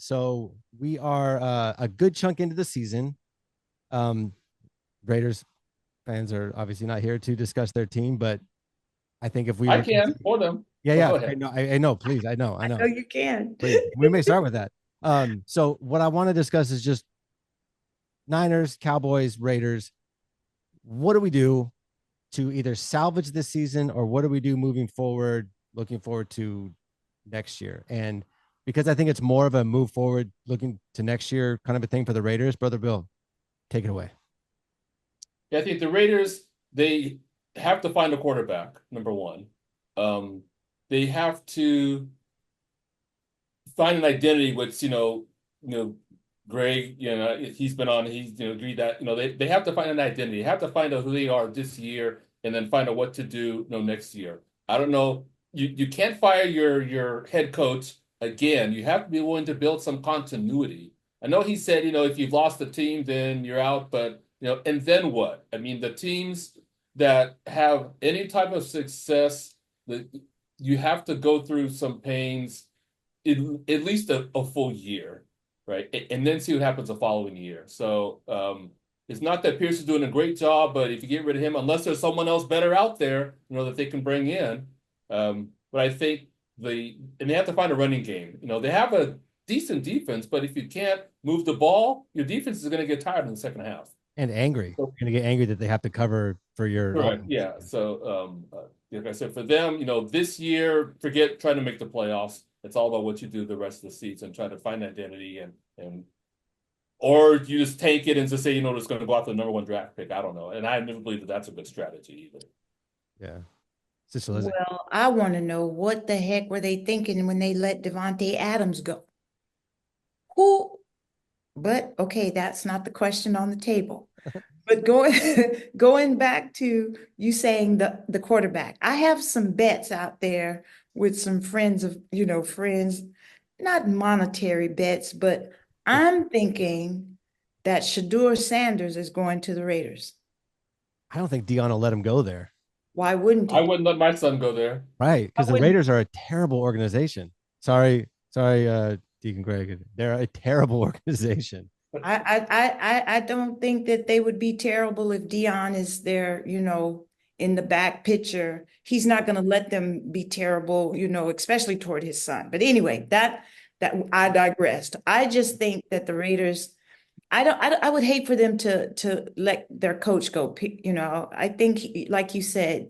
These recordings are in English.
So we are a good chunk into the season. Um, Raiders fans are obviously not here to discuss their team, but I think if we I were, can for them. yeah, But yeah, go I ahead. know, I know, please, I Oh, know, you can. please, we may start with that. So what I want to discuss is just Niners, Cowboys, Raiders. What do we do to either salvage this season, or what do we do moving forward, looking forward to next year? And because I think it's more of a move forward, looking to next year kind of a thing for the Raiders, brother Bill, take it away. Yeah, I think the Raiders, they have to find a quarterback, number one. Um, they have to find an identity, which, Greg, he's been on, he's, agreed that, they have to find an identity. They have to find out who they are this year and then find out what to do, next year. I don't know. You can't fire your head coach again. You have to be willing to build some continuity. I know he said, if you've lost the team, then you're out, but, and then what? I mean, the teams that have any type of success, that you have to go through some pains at least a full year, right? And then see what happens the following year. So it's not that Pierce is doing a great job, but if you get rid of him, unless there's someone else better out there, that they can bring in. But I think and they have to find a running game. They have a decent defense, but if you can't move the ball, your defense is going to get tired in the second half. And angry, So, going to get angry that they have to cover for your correct. offense. Yeah. So, like I said, for them, this year, forget trying to make the playoffs. It's all about what you do the rest of the season, trying to find identity and or you just take it and just say, just going to go after the number one draft pick. I don't know. And I never believe that that's a good strategy either. Yeah. Sister Lizzie. Well, I want to know what the heck were they thinking when they let Devontae Adams go? Who? But okay, that's not the question on the table. But going going back to you saying the quarterback, I have some bets out there with some friends of, friends, not monetary bets, but I'm thinking that Shador Sanders is going to the Raiders. I don't think Dion will let him go there. Why wouldn't I he? wouldn't let my son go there. Right. Why Because the wouldn't Raiders are a terrible organization. Sorry, Deacon Greg. They're a terrible organization. I don't think that they would be terrible if Dion is there, in the back picture. He's not going to let them be terrible, especially toward his son. But anyway, that I digressed. I just think that the Raiders, I would hate for them to let their coach go. I think, like you said,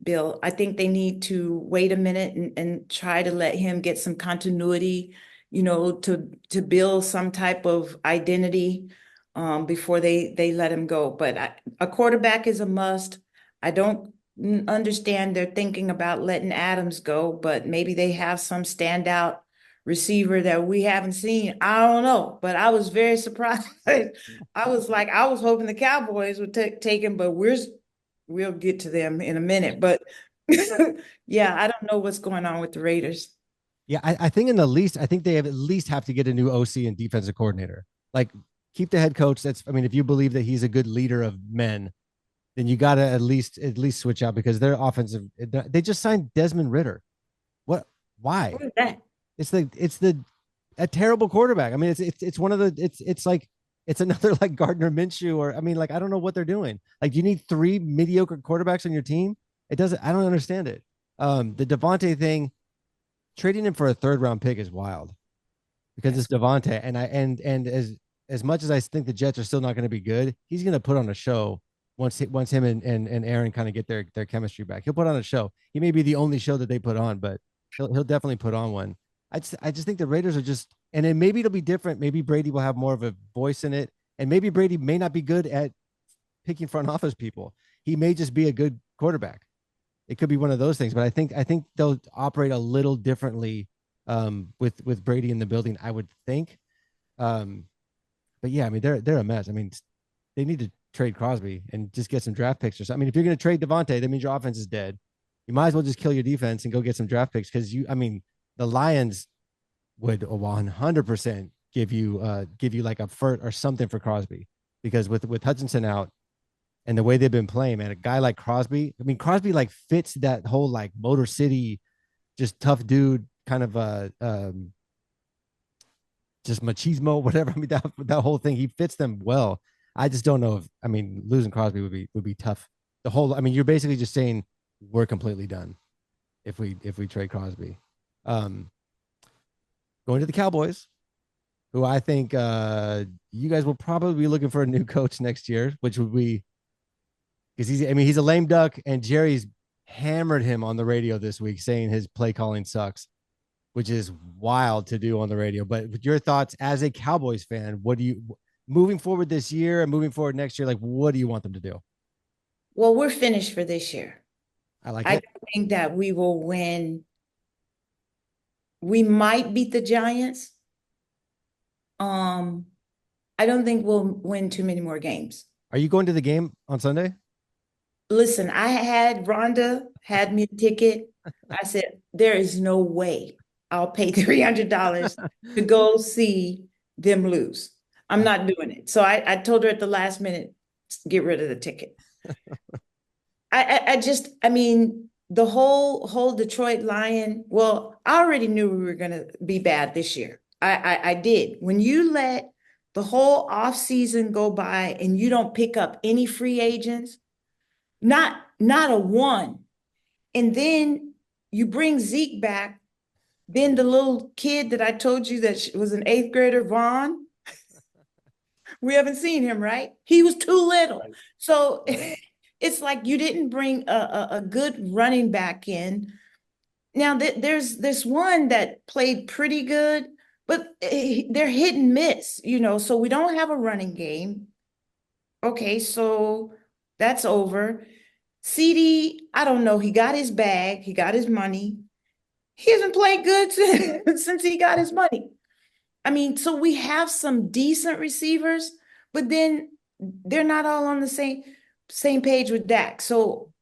Bill, I think they need to wait a minute and try to let him get some continuity, to build some type of identity before they let him go. But a quarterback is a must. I don't understand their thinking about letting Adams go, but maybe they have some standout receiver that we haven't seen. I don't know, but I was very surprised. I was hoping the Cowboys would take him, but we'll get to them in a minute. But yeah, I don't know what's going on with the Raiders. Yeah, I think in the least, I think they have at least have to get a new OC and defensive coordinator. Like, keep the head coach. I mean, if you believe that he's a good leader of men, then you got to at least switch out, because their offensive. They just signed Desmond Ritter. What? Why? What is that? It's the a terrible quarterback. I mean, it's one of the it's like it's another like Gardner Minshew, or I mean, like, I don't know what they're doing. Like, you need three mediocre quarterbacks on your team. It doesn't. I don't understand it. The Devontae thing, trading him for a third round pick is wild, because it's Devontae, and as much as I think the Jets are still not going to be good, he's going to put on a show once him and Aaron kind of get their chemistry back. He'll put on a show. He may be the only show that they put on, but he'll definitely put on one. I just think the Raiders are just, and then maybe it'll be different. Maybe Brady will have more of a voice in it, and maybe Brady may not be good at picking front office people. He may just be a good quarterback. It could be one of those things, but I think they'll operate a little differently with Brady in the building, I would think. Um, but yeah, I mean, they're a mess. I mean, they need to trade Crosby and just get some draft picks or something. I mean, if you're going to trade Devontae, that means your offense is dead. You might as well just kill your defense and go get some draft picks, because I mean, the Lions would 100% give you like a FERT or something for Crosby, because with Hutchinson out and the way they've been playing, man, a guy like Crosby, I mean, Crosby like fits that whole like Motor City, just tough dude kind of just machismo, whatever. I mean, that whole thing, he fits them well. I just don't know if, I mean, losing Crosby would be tough. The whole, I mean, you're basically just saying we're completely done if we trade Crosby. Um, Going to the Cowboys, who I think you guys will probably be looking for a new coach next year, which would be because I mean, he's a lame duck, and Jerry's hammered him on the radio this week saying his play calling sucks, which is wild to do on the radio. But with your thoughts as a Cowboys fan, what do you moving forward this year and moving forward next year? Like, what do you want them to do? Well, we're finished for this year. I like I it. think that we will win. We might beat the Giants. Um, I don't think we'll win too many more games. Are you going to the game on Sunday? Listen, I had Rhonda had me a ticket. I said, there is no way I'll pay $300 to go see them lose. I'm not doing it. So I told her at the last minute, get rid of the ticket. I mean, the whole Detroit Lion, well, I already knew we were gonna be bad this year. I did. When you let the whole off season go by and you don't pick up any free agents, not a one. And then you bring Zeke back, then the little kid that I told you that was an eighth grader, Vaughn, we haven't seen him, right? He was too little. Right. So Right. it's like you didn't bring a good running back in. Now there's this one that played pretty good, but they're hit and miss, so we don't have a running game. Okay, so that's over. CD, I don't know. He got his bag, he got his money. He hasn't played good since he got his money. I mean, so we have some decent receivers, but then they're not all on the same page with Dak. So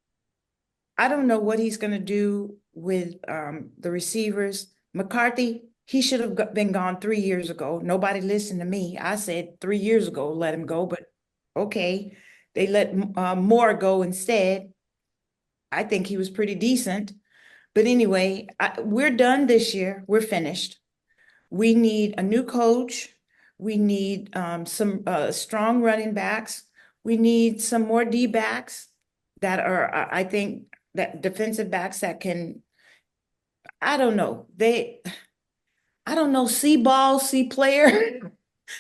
I don't know what he's going to do with the receivers. McCarthy, he should have been gone 3 years ago. Nobody listened to me. I said 3 years ago, let him go, but okay. They let Moore go instead. I think he was pretty decent. But anyway, we're done this year. We're finished. We need a new coach. We need some strong running backs. We need some more D backs that are, I think, that defensive backs that can, I don't know, I don't know, see ball, see player.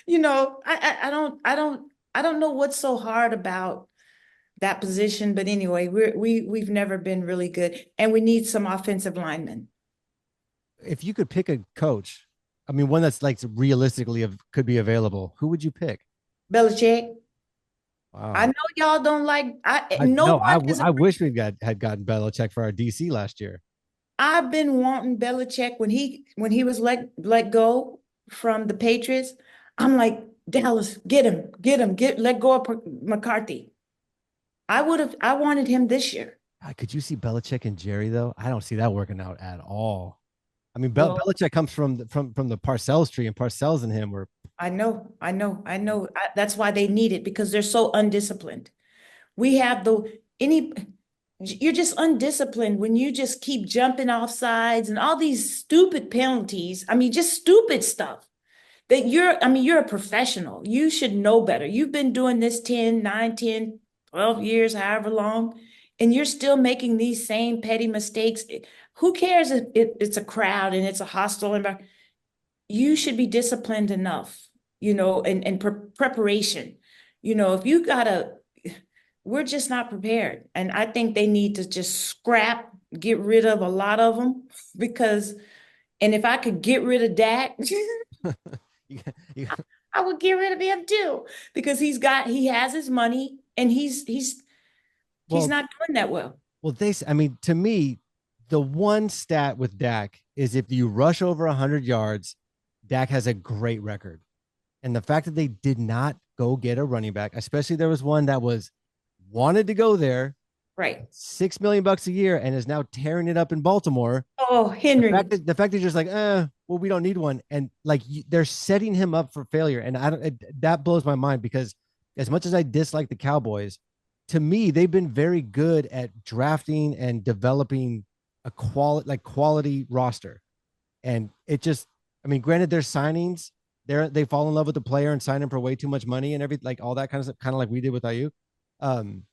I don't know what's so hard about that position. But anyway, we've never been really good, and we need some offensive linemen. If you could pick a coach, I mean, one that's like realistically could be available, who would you pick? Belichick. I Wow. know y'all don't like. No No, one is. I wish had gotten Belichick for our DC last year. I've been wanting Belichick when he was let go from the Patriots. I'm like, Dallas, get him, let go of McCarthy. I wanted him this year. Could you see Belichick and Jerry though? I don't see that working out at all. I mean, Well, Belichick comes from the Parcells tree, and Parcells and him were. I know. That's why they need it, because they're so undisciplined. We have any, you're just undisciplined when you just keep jumping off sides and all these stupid penalties. I mean, just stupid stuff that you're a professional. You should know better. You've been doing this 10, 9, 10, 12 years, however long, and you're still making these same petty mistakes. Who cares if it's a crowd and it's a hostile environment? You should be disciplined enough, and preparation. If you gotta, we're just not prepared. And I think they need to just get rid of a lot of them because, and if I could get rid of Dak, you, you, I would get rid of him too, because he has his money and he's well, not doing that well. I mean, to me, the one stat with Dak is if you rush over 100 yards, Dak has a great record. And the fact that they did not go get a running back, especially there was one that wanted to go there, Right. $6 million a year, and is now tearing it up in Baltimore. Oh, Henry. The fact that you're just like, well, we don't need one, and like they're setting him up for failure, and that blows my mind because as much as I dislike the Cowboys, to me they've been very good at drafting and developing a quality roster, and it just, I mean, granted, their signings they fall in love with the player and sign him for way too much money and everything, like all that kind of stuff, kind of like we did with Ayuk. Um,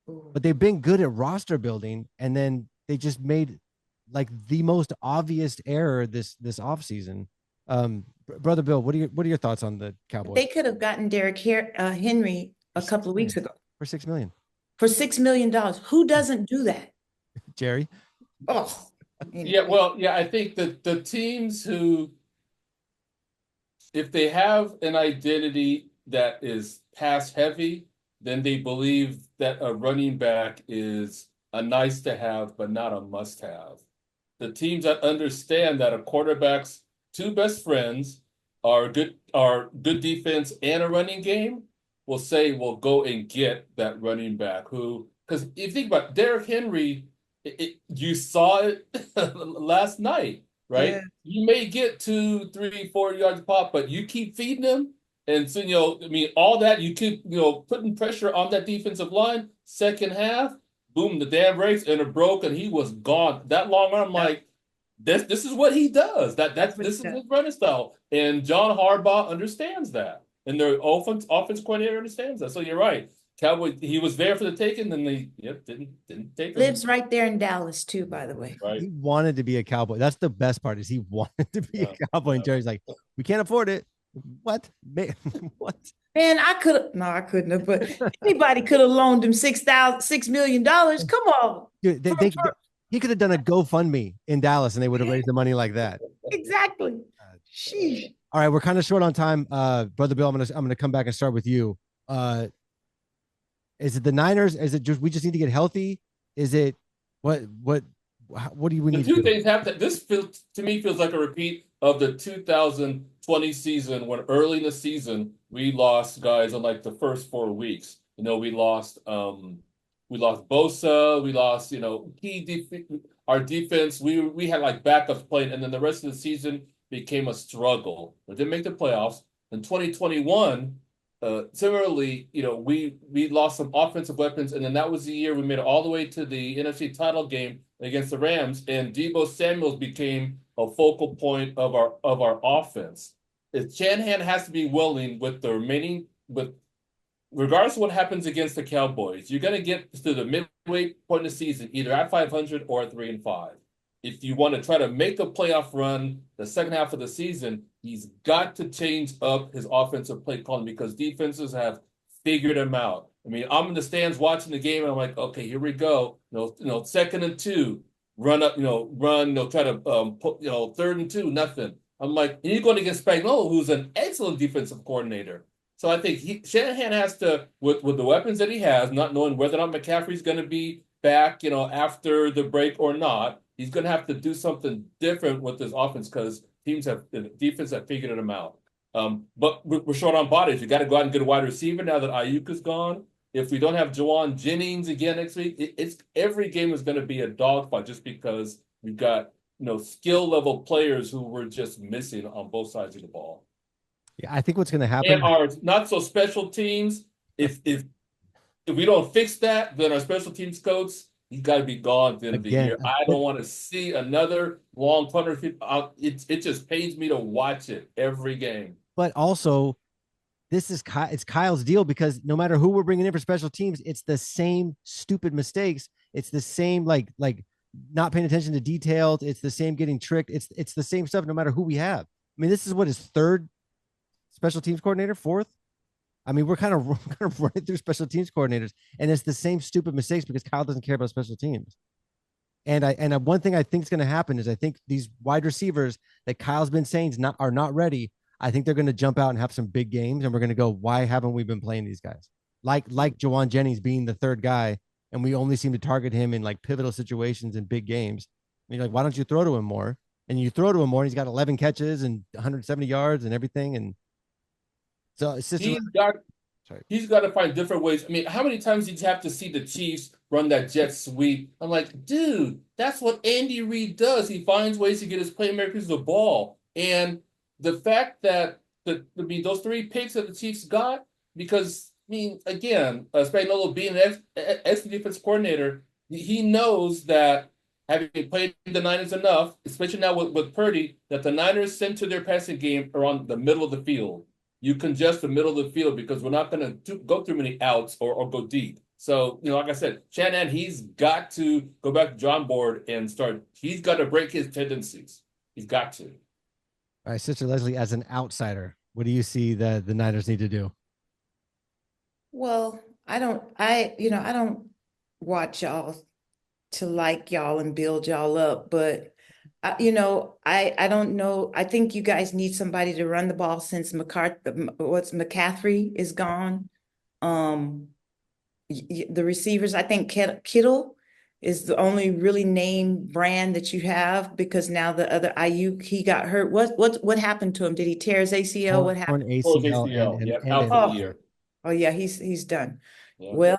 but they've been good at roster building, and then they just made like the most obvious error this offseason. Brother Bill, what are your thoughts on the Cowboys? They could have gotten Henry a couple of weeks ago for $6 million. For $6 million. Who doesn't do that? Jerry? Oh, yeah. Well, yeah. I think that the teams who, if they have an identity that is pass heavy, then they believe that a running back is a nice to have, but not a must have. The teams that understand that a quarterback's two best friends are good defense and a running game will say, "Well, go and get that running back." Who, because if you think about Derrick Henry, you saw it last night, right? Yeah. You may get 2, 3, 4 yards pop, but you keep feeding him. And so, I mean, all that you keep, putting pressure on that defensive line. Second half, boom, the damn brakes and it broke, and he was gone. That long arm, like this is what he does. This is his running style, and John Harbaugh understands that, and their offense coordinator understands that. So you're right, Cowboy. He was there for the taking, then they didn't take him. Lives right there in Dallas too, by the way. Right. He wanted to be a Cowboy. That's the best part, is he wanted to be a Cowboy, and Jerry's like, we can't afford it. What? What? Man, I couldn't have, but anybody could have loaned him $6 million. Come on. Dude, he could have done a GoFundMe in Dallas and they would have raised the money like that. Exactly. Sheesh. All right, we're kind of short on time. Brother Bill, I'm gonna come back and start with you. Is it the Niners? Is it just we just need to get healthy? Is it what do we need The to two do? things happen. This to me feels like a repeat of the 2020 season, when early in the season we lost guys on like the first 4 weeks. We lost Bosa, we lost our defense. We had like backups playing, and then the rest of the season became a struggle. We didn't make the playoffs. In 2021, similarly, we lost some offensive weapons, and then that was the year we made it all the way to the NFC title game against the Rams, and Deebo Samuels became a focal point of our offense. If Shanahan has to be willing regardless of what happens against the Cowboys, you're going to get to the midway point of the season either at 500 or at 3-5. If you want to try to make a playoff run the second half of the season, he's got to change up his offensive play calling, because defenses have figured him out. I mean, I'm in the stands watching the game, and I'm like, okay, here we go. 2nd and 2, run up, try to put, 3rd and 2, nothing. I'm like, and he's going against Spagnuolo, who's an excellent defensive coordinator. So I think Shanahan has to, with the weapons that he has, not knowing whether or not McCaffrey's going to be back, after the break or not, he's going to have to do something different with his offense, because the defense have figured him out. But we're short on bodies. You got to go out and get a wide receiver now that Ayuk is gone. If we don't have Jawan Jennings again next week, it's every game is going to be a dogfight, just because we've got skill level players who we're just missing on both sides of the ball. Yeah, I think what's going to happen, and our not so special teams, if we don't fix that, then our special teams coach, he's got to be gone at the end of the year. I don't want to see another long punter. It just pains me to watch it every game. But also, it's Kyle's deal, because no matter who we're bringing in for special teams, it's the same stupid mistakes. It's the same like not paying attention to details. It's the same getting tricked. It's the same stuff no matter who we have. I mean, this is what his third special teams coordinator, fourth. I mean, we're kind of running through special teams coordinators, and it's the same stupid mistakes because Kyle doesn't care about special teams. And one thing I think is going to happen is I think these wide receivers that Kyle's been saying are not ready. I think they're going to jump out and have some big games, and we're going to go, why haven't we been playing these guys? Like Jawan Jennings being the third guy, and we only seem to target him in like pivotal situations in big games. And you're like, why don't you throw to him more? And you throw to him more, and he's got 11 catches and 170 yards and everything. And so it's just he's got to find different ways. I mean, how many times did you have to see the Chiefs run that jet sweep? I'm like, dude, that's what Andy Reid does. He finds ways to get his playmakers the ball. And the fact that those 3 picks that the Chiefs got, because again, Spagnuolo being an ex defense coordinator, he knows that having played the Niners enough, especially now with Purdy, that the Niners send to their passing game around the middle of the field. You congest the middle of the field because we're not going to go through many outs or go deep. So, like I said, Shanahan, he's got to go back to John Board and start. He's got to break his tendencies. He's got to. All right, Sister Leslie, as an outsider, what do you see that the Niners need to do? Well, I don't watch y'all to like y'all and build y'all up, but I don't know. I think you guys need somebody to run the ball since McCaffrey is gone. Um, the receivers, I think Kittle is the only really name brand that you have because now the other Ayuk, he got hurt. What happened to him? Did he tear his ACL? What Torn happened? Or his ACL and ACL. and Yep, and out for the MCL. Oh, year. oh yeah, he's done. Yeah. Well,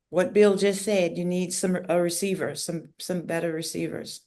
what Bill just said, you need a receiver, some better receivers.